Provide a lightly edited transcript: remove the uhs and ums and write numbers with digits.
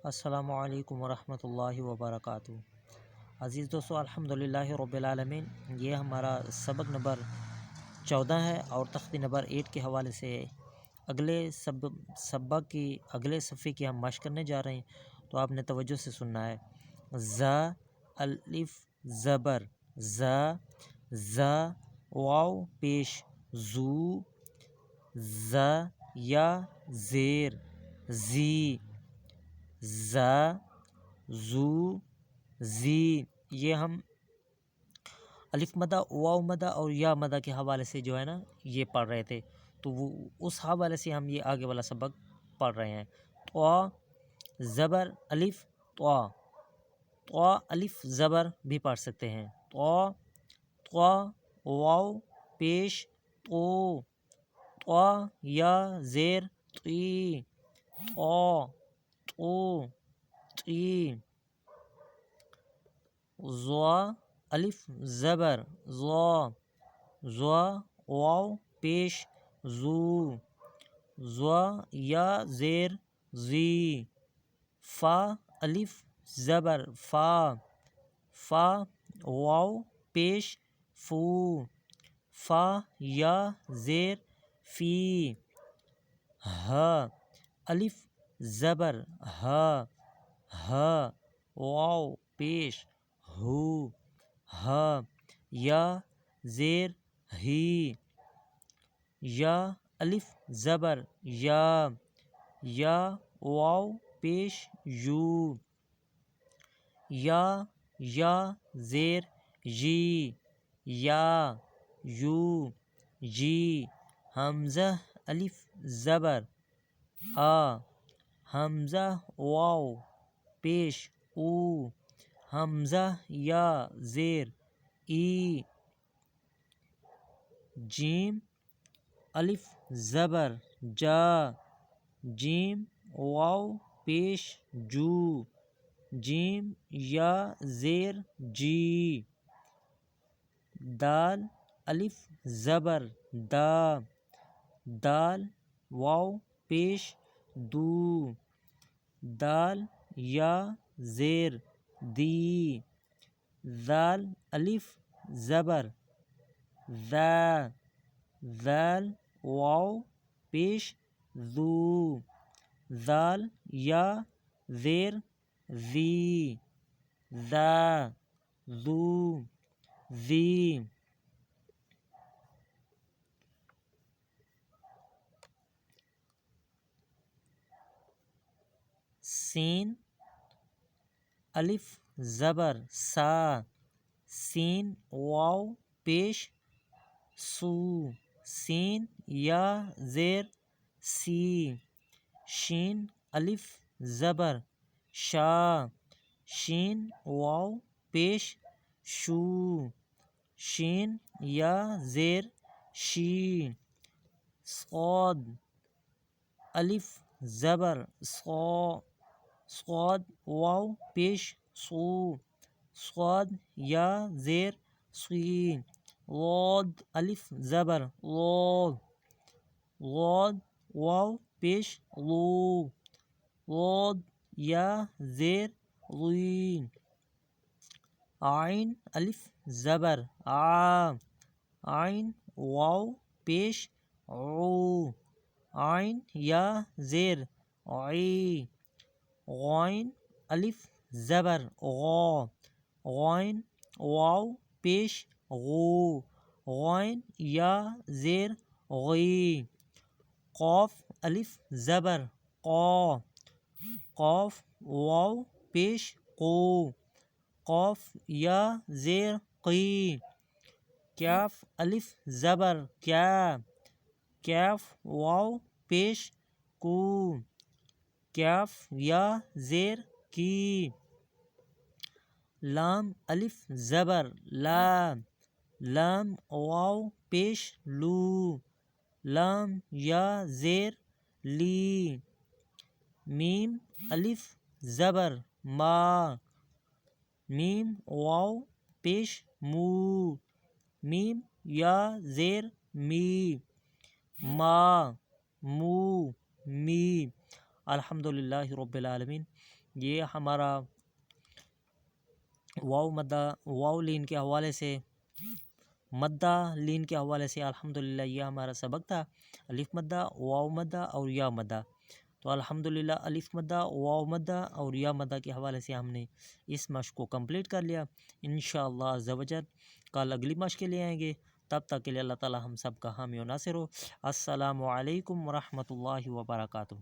السلام علیکم ورحمۃ اللہ وبرکاتہ۔ عزیز دوستو، الحمدللہ رب العالمین، یہ ہمارا سبق نمبر 14 ہے اور تختی نمبر 8 کے حوالے سے اگلے سبق کی اگلے صفحے کی ہم مشق کرنے جا رہے ہیں، تو آپ نے توجہ سے سننا ہے۔ ز الف زبر ز واو پیش زو ز یا زیر زی ز زو زی، یہ ہم الف مدہ، واو مدہ اور یا مدہ کے حوالے سے جو ہے نا یہ پڑھ رہے تھے، تو وہ اس حوالے سے ہم یہ آگے والا سبق پڑھ رہے ہیں۔ طا زبر الف طا، طا الف زبر بھی پڑھ سکتے ہیں۔ طا طا واو پیش تو، طا یا زیر طی طا تو طی۔ ضا الف زبر ضا، ضا واو پیش زو، ضا یا زیر زی۔ فا الف زبر فا، فا واو پیش فو، فا یا زیر فی۔ ہا الف زبر ہا، ہا واو پیش ہو، ہا یا زیر ہی۔ یا الف زبر یا، یا واو پیش یو، یا زیر یی، یا یو جی۔ حمزہ الف زبر آ، حمزہ واو پیش او، حمزہ یا زیر ای۔ جیم الف زبر جا، جیم واو پیش جو، جیم یا زیر جی۔ دال الف زبر دا، دال واو پیش دو، دال یا زیر دی۔ ذال الف زبر ذا، ذال واو پیش ذو، ذال یا زیر ذی، ذا ذو ذی۔ سین الف زبر سا، سین واو پیش سو، سین یا زیر سی۔ شین الف زبر شا، شین واو پیش شو، شین یا زیر شی۔ صاد الف زبر صا، صاد واو پیش صو، صاد یا زیر صی۔ ضاد الف زبر ضاد، ضاد واو پیش ضو، ضاد یا زیر ضی۔ عین الف زبر عا، عین واو پیش عو، عین یا زیر عی۔ غین الف زبر غا، غین واو پیش غو، غین یا زیر غی۔ قاف الف زبر قا، قاف واو پیش قو، قاف یا زیر قی۔ کاف الف زبر کیا، کاف واو پیش کو، کاف یا زیر کی۔ لام الف زبر لا، لام واو پیش لو، لام یا زیر لی۔ میم الف زبر ما، میم واو پیش مو، میم یا زیر می۔ ما مو می۔ الحمدللہ رب العالمین۔ یہ ہمارا واو مدہ واو لین کے حوالے سے، مدہ لین کے حوالے سے الحمدللہ یہ ہمارا سبق تھا، الف مدہ، واو مدہ اور یا مدہ۔ تو الحمدللہ الف مدہ، واو مدہ اور یا مدہ کے حوالے سے ہم نے اس مشق کو کمپلیٹ کر لیا۔ انشاءاللہ عز و جل کل اگلی مشق کے لیے آئیں گے، تب تک کے لیے اللہ تعالی ہم سب کا حامی و ناصر ہو۔ السلام علیکم ورحمۃ اللہ وبرکاتہ۔